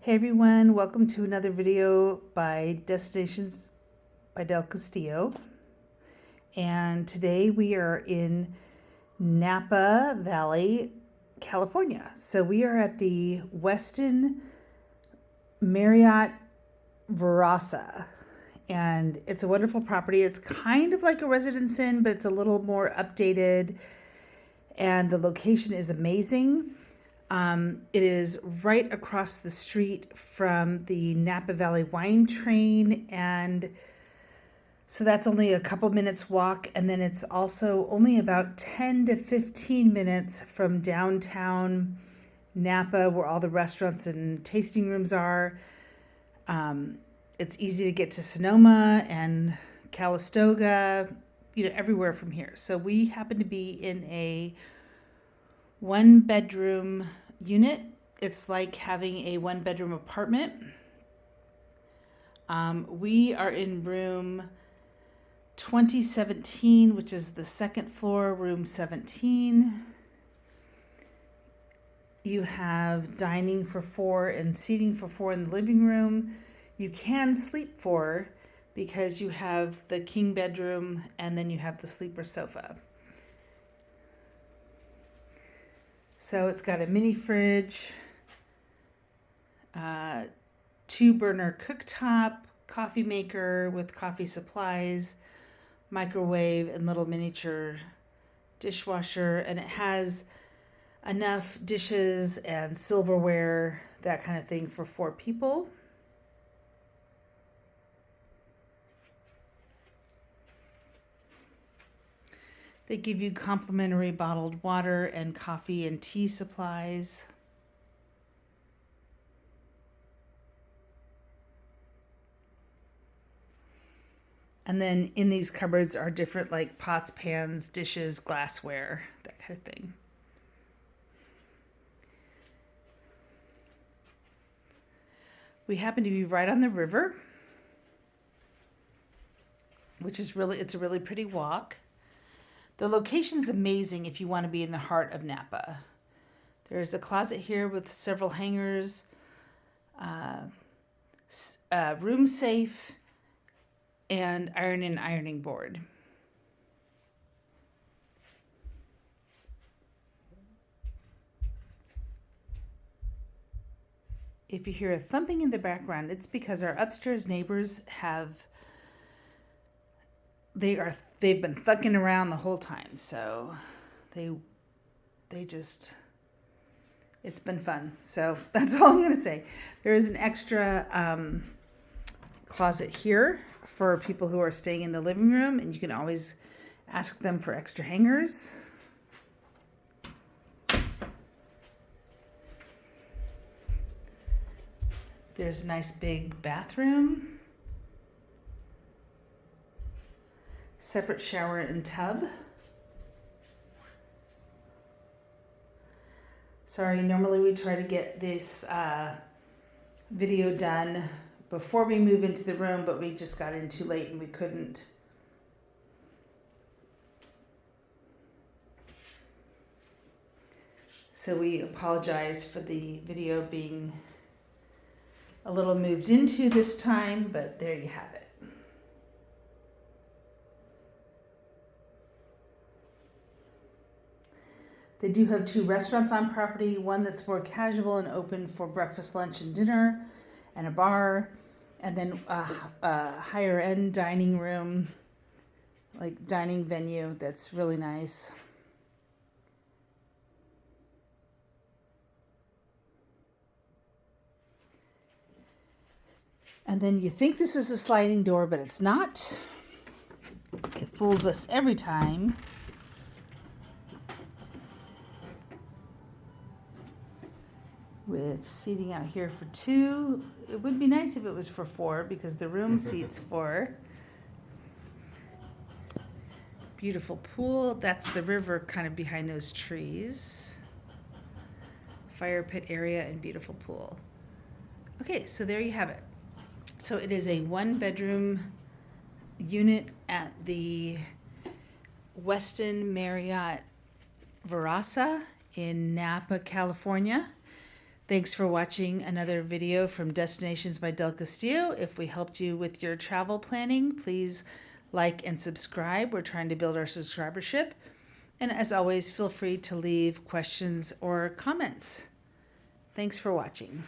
Hey everyone, welcome to another video by Destinations by Del Castillo. And today we are in Napa Valley, California. So we are at the Westin Verasa. And it's a wonderful property. It's kind of like a Residence Inn, but it's a little more updated. And the location is amazing. It is right across the street from the Napa Valley Wine Train, and so that's only a couple minutes walk, and then it's also only about 10 to 15 minutes from downtown Napa, where all the restaurants and tasting rooms are. It's easy to get to Sonoma and Calistoga, everywhere from here. So we happen to be in a one-bedroom unit. It's like having a one-bedroom apartment. We are in room 2017, which is the second floor, room 17. You have dining for 4 and seating for 4 in the living room. You can sleep 4 because you have the king bedroom and then you have the sleeper sofa. So it's got a mini fridge, 2-burner cooktop, coffee maker with coffee supplies, microwave, and little miniature dishwasher. And it has enough dishes and silverware, that kind of thing, for 4 people. They give you complimentary bottled water and coffee and tea supplies. And then in these cupboards are different like pots, pans, dishes, glassware, that kind of thing. We happen to be right on the river, it's a really pretty walk. The location's amazing if you want to be in the heart of Napa. There's a closet here with several hangers, room safe, and ironing board. If you hear a thumping in the background, it's because our upstairs neighbors they've been thucking around the whole time, so it's been fun. So that's all I'm going to say. There is an extra closet here for people who are staying in the living room, and you can always ask them for extra hangers. There's a nice big bathroom, separate shower and tub. Sorry, normally we try to get this video done before we move into the room, but we just got in too late and we couldn't. So we apologize for the video being a little moved into this time, but there you have it. They do have 2 restaurants on property, one that's more casual and open for breakfast, lunch, and dinner, and a bar, and then a higher end dining room, like dining venue, that's really nice. And then you think this is a sliding door, but it's not. It fools us every time. With seating out here for 2. It would be nice if it was for 4 because the room seats 4. Beautiful pool. That's the river kind of behind those trees. Fire pit area and beautiful pool. Okay, so there you have it. So it is a 1-bedroom unit at the Westin Verasa in Napa, California. Thanks for watching another video from Destinations by Del Castillo. If we helped you with your travel planning, please like and subscribe. We're trying to build our subscribership. And as always, feel free to leave questions or comments. Thanks for watching.